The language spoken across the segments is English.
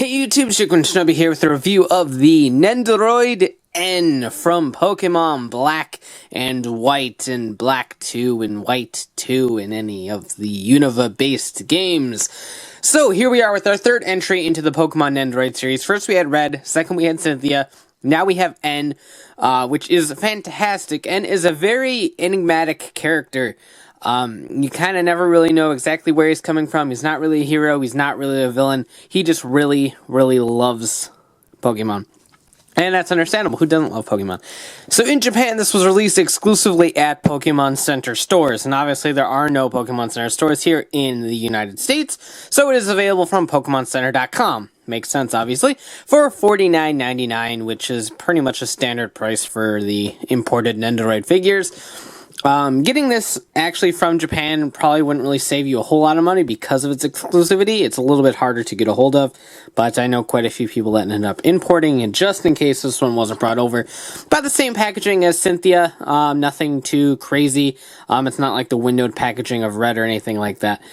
Hey YouTube, Shinobi here with a review of the Nendoroid N from Pokémon Black and White, and Black 2 and White 2 in any of the Unova-based games. So here we are with our third entry into the Pokemon Nendoroid series. First we had Red, second we had Cynthia, now we have N, which is fantastic. N is a very enigmatic character. You kind of never really know exactly where he's coming from. He's not really a hero. He's not really a villain. He just really, really loves Pokemon. And that's understandable. Who doesn't love Pokemon? So in Japan, this was released exclusively at Pokemon Center stores. And obviously, there are no Pokemon Center stores here in the United States. So it is available from PokemonCenter.com. Makes sense, obviously. For $49.99, which is pretty much a standard price for the imported Nendoroid figures. Getting this actually from Japan probably wouldn't really save you a whole lot of money because of its exclusivity. It's a little bit harder to get a hold of, but I know quite a few people that ended up importing, and just in case this one wasn't brought over, about the same packaging as Cynthia, nothing too crazy. It's not like the windowed packaging of Red or anything like that.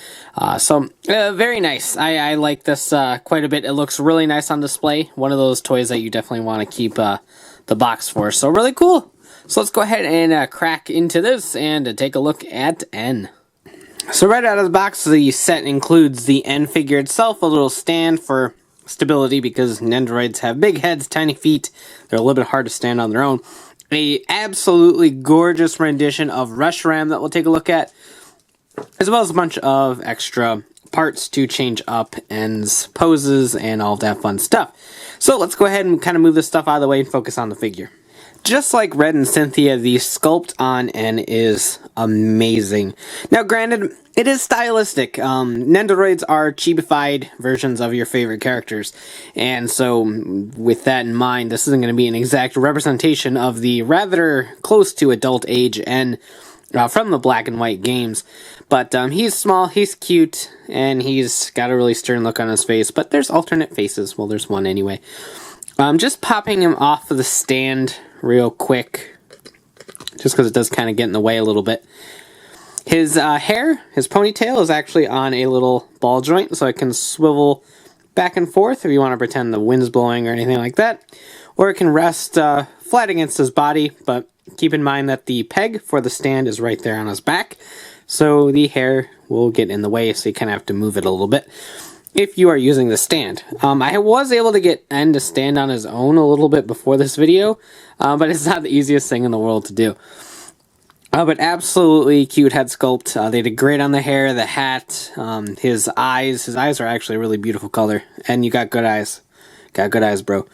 Very nice. I like this quite a bit. It looks really nice on display. One of those toys that you definitely want to keep the box for. So really cool. So let's go ahead and crack into this and take a look at N. So right out of the box, the set includes the N figure itself, a little stand for stability because Nendoroids have big heads, tiny feet. They're a little bit hard to stand on their own. A absolutely gorgeous rendition of Reshiram that we'll take a look at, as well as a bunch of extra parts to change up N's poses and all that fun stuff. So let's go ahead and kind of move this stuff out of the way and focus on the figure. Just like Red and Cynthia, the sculpt on N is amazing. Now, granted, it is stylistic. Nendoroids are chibified versions of your favorite characters. And so, with that in mind, this isn't going to be an exact representation of the rather close to adult age N from the Black and White games. But he's small, he's cute, and he's got a really stern look on his face. But there's alternate faces. Well, there's one anyway. Just popping him off of the stand real quick, just because it does kind of get in the way a little bit. His hair, his ponytail, is actually on a little ball joint, so it can swivel back and forth if you want to pretend the wind's blowing or anything like that. Or it can rest flat against his body, but keep in mind that the peg for the stand is right there on his back, so the hair will get in the way, so you kind of have to move it a little bit if you are using the stand. I was able to get N to stand on his own a little bit before this video, but it's not the easiest thing in the world to do. But absolutely cute head sculpt. They did great on the hair, the hat, his eyes. His eyes are actually a really beautiful color, and you got good eyes. Got good eyes, bro.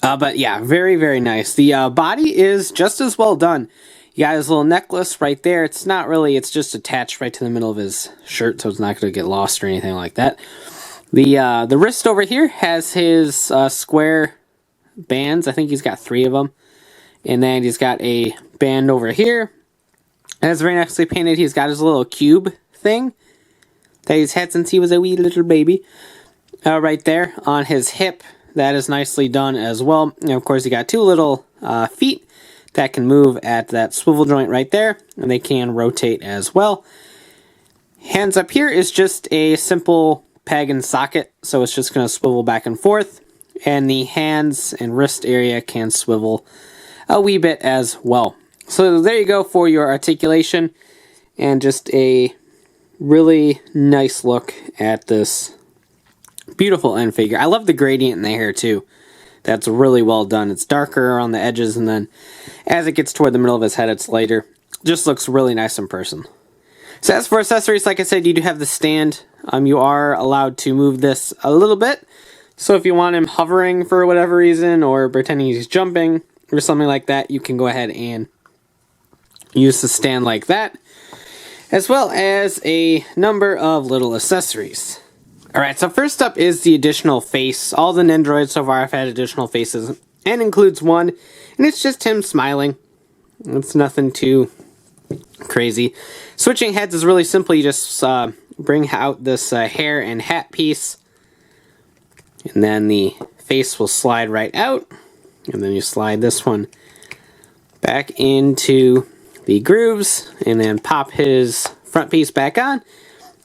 But yeah, very, very nice. The body is just as well done. You got his little necklace right there. It's not really, it's just attached right to the middle of his shirt, so it's not going to get lost or anything like that. The wrist over here has his square bands. I think he's got 3 of them. And then he's got a band over here. And it's very nicely painted. He's got his little cube thing that he's had since he was a wee little baby. Right there on his hip. That is nicely done as well. And of course, he got 2 little feet that can move at that swivel joint right there, and they can rotate as well. Hands up here is just a simple peg and socket, so it's just going to swivel back and forth, and the hands and wrist area can swivel a wee bit as well. So there you go for your articulation, and just a really nice look at this beautiful N figure. I love the gradient in the hair too. That's really well done. It's darker on the edges, and then as it gets toward the middle of his head, it's lighter. Just looks really nice in person. So as for accessories, like I said, you do have the stand. You are allowed to move this a little bit. So if you want him hovering for whatever reason, or pretending he's jumping, or something like that, you can go ahead and use the stand like that, as well as a number of little accessories. Alright, so first up is the additional face. All the Nendoroids so far have had additional faces, and includes one, and it's just him smiling. It's nothing too crazy. Switching heads is really simple. You just bring out this hair and hat piece, and then the face will slide right out, and then you slide this one back into the grooves, and then pop his front piece back on.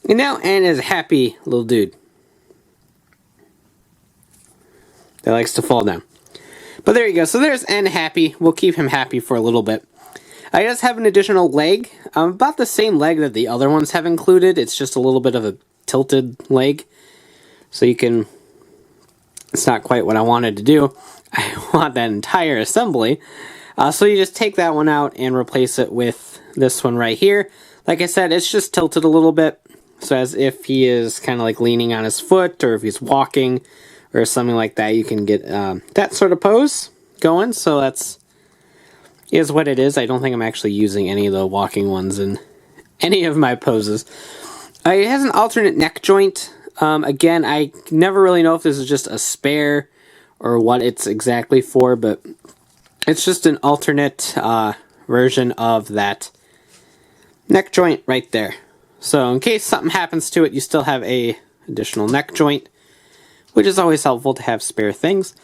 And now N is a happy little dude. that likes to fall down. But there you go. So there's N happy. We'll keep him happy for a little bit. He does have an additional leg. About the same leg that the other ones have included. It's just a little bit of a tilted leg. So you can... It's not quite what I wanted to do. I want that entire assembly. So you just take that one out and replace it with this one right here. Like I said, it's just tilted a little bit. So as if he is kind of like leaning on his foot, or if he's walking or something like that, you can get that sort of pose going. So that's is what it is. I don't think I'm actually using any of the walking ones in any of my poses. It has an alternate neck joint. Again, I never really know if this is just a spare or what it's exactly for, but it's just an alternate version of that neck joint right there. So in case something happens to it, you still have a additional neck joint, which is always helpful to have spare things.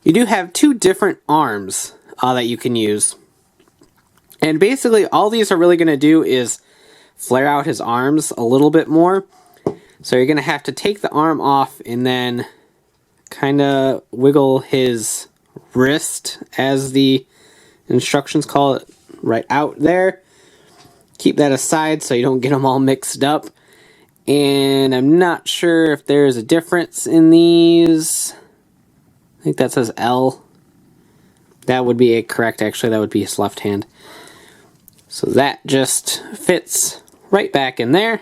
You do have two different arms that you can use. And basically all these are really going to do is flare out his arms a little bit more. So you're going to have to take the arm off and then kind of wiggle his wrist, as the instructions call it, right out there. Keep that aside so you don't get them all mixed up. And I'm not sure if there's a difference in these. I think that says L. That would be correct, actually. That would be his left hand. So that just fits right back in there.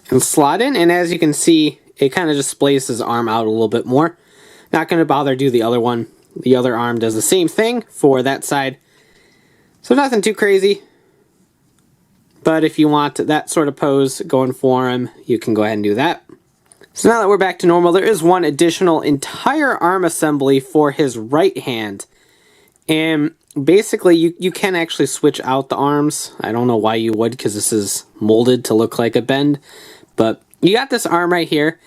And slot in, and as you can see, it kind of just splays his arm out a little bit more. Not going to bother do the other one. The other arm does the same thing for that side. So nothing too crazy. But if you want that sort of pose going for him, you can go ahead and do that. So now that we're back to normal, there is one additional entire arm assembly for his right hand. And basically, you can actually switch out the arms. I don't know why you would, because this is molded to look like a bend. But you got this arm right here.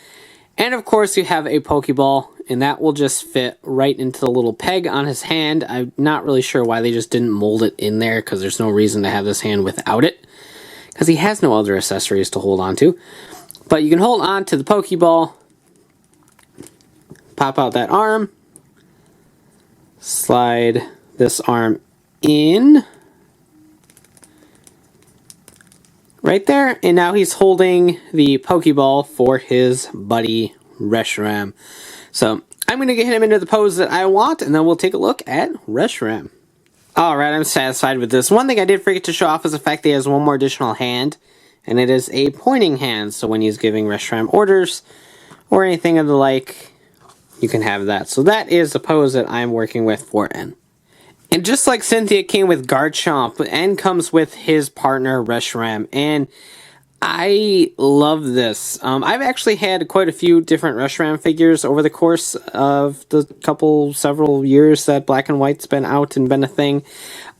And of course, you have a Poké Ball. And that will just fit right into the little peg on his hand. I'm not really sure why they just didn't mold it in there, because there's no reason to have this hand without it, because he has no other accessories to hold on to. But you can hold on to the Poké Ball, pop out that arm, slide this arm in, right there, and now he's holding the Poké Ball for his buddy Reshiram. So I'm going to get him into the pose that I want, and then we'll take a look at Reshiram. Alright, I'm satisfied with this. One thing I did forget to show off is the fact that he has one more additional hand, and it is a pointing hand. So when he's giving Reshiram orders or anything of the like, you can have that. So that is the pose that I'm working with for N. And just like Cynthia came with Garchomp, N comes with his partner Reshiram, and I love this. I've actually had quite a few different Reshiram figures over the course of the several years that Black and White's been out and been a thing.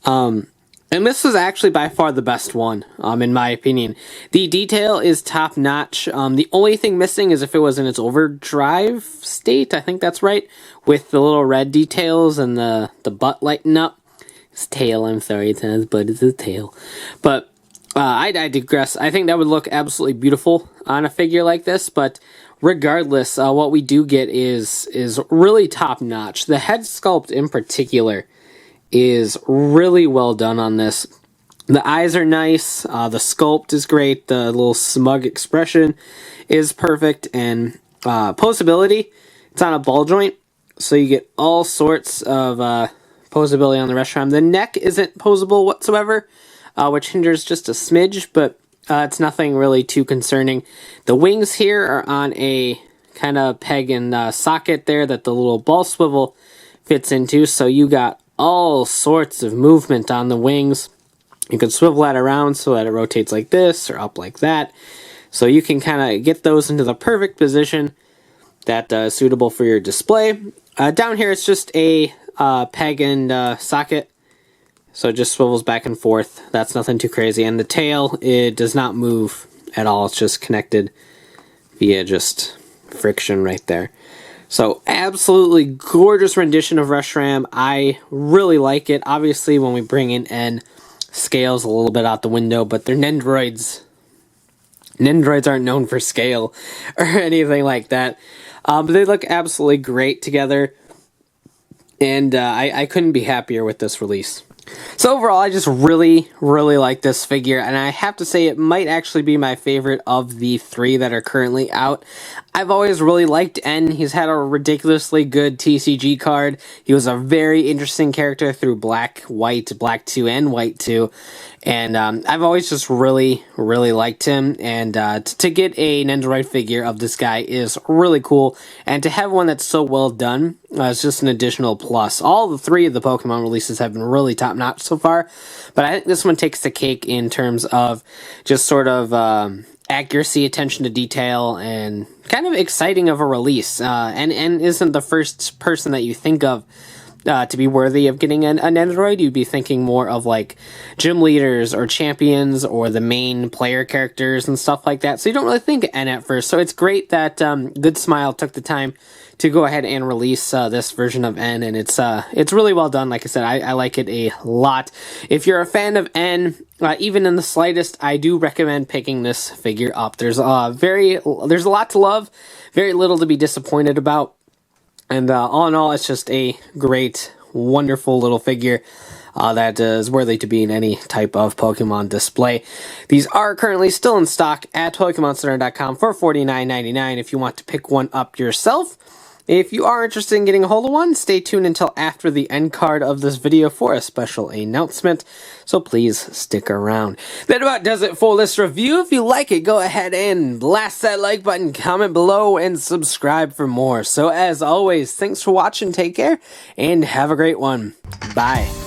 And this was actually by far the best one, in my opinion. The detail is top notch. The only thing missing is if it was in its overdrive state, I think that's right, with the little red details and the butt lighting up. His tail, I'm sorry, it's not his butt, it's his tail. But I digress. I think that would look absolutely beautiful on a figure like this, but regardless, what we do get is really top-notch. The head sculpt in particular is really well done on this. The eyes are nice, the sculpt is great, the little smug expression is perfect, and posability, it's on a ball joint, so you get all sorts of posability on the Reshiram. The neck isn't posable whatsoever, which hinders just a smidge, but it's nothing really too concerning. The wings here are on a kind of peg and socket there that the little ball swivel fits into, so you got all sorts of movement on the wings. You can swivel that around so that it rotates like this or up like that, so you can kind of get those into the perfect position that is suitable for your display. Down here it's just a peg and socket. So it just swivels back and forth. That's nothing too crazy. And the tail, it does not move at all. It's just connected via just friction right there. So absolutely gorgeous rendition of Reshiram. I really like it. Obviously, when we bring in N, scale's a little bit out the window, but they're Nendoroids. Nendoroids aren't known for scale or anything like that. But they look absolutely great together. And I couldn't be happier with this release. So overall, I just really like this figure, and I have to say it might actually be my favorite of the 3 that are currently out. I've always really liked N. He's had a ridiculously good TCG card. He was a very interesting character through Black, White, Black 2, and White 2. And I've always just really liked him. And to get a Nendoroid figure of this guy is really cool. And to have one that's so well done is just an additional plus. All the 3 of the Pokemon releases have been really top-notch so far. But I think this one takes the cake in terms of just sort of accuracy, attention to detail, and kind of exciting of a release. And isn't the first person that you think of to be worthy of getting a Nendoroid. You'd be thinking more of like gym leaders or champions or the main player characters and stuff like that. So you don't really think N at first. So it's great that Good Smile took the time to go ahead and release this version of N, and it's really well done. Like I said, I like it a lot. If you're a fan of N, even in the slightest, I do recommend picking this figure up. There's a lot to love, very little to be disappointed about. And all in all, it's just a great, wonderful little figure that is worthy to be in any type of Pokemon display. These are currently still in stock at PokemonCenter.com for $49.99 if you want to pick one up yourself. If you are interested in getting a hold of one, stay tuned until after the end card of this video for a special announcement, so please stick around. That about does it for this review. If you like it, go ahead and blast that like button, comment below, and subscribe for more. So as always, thanks for watching, take care, and have a great one. Bye.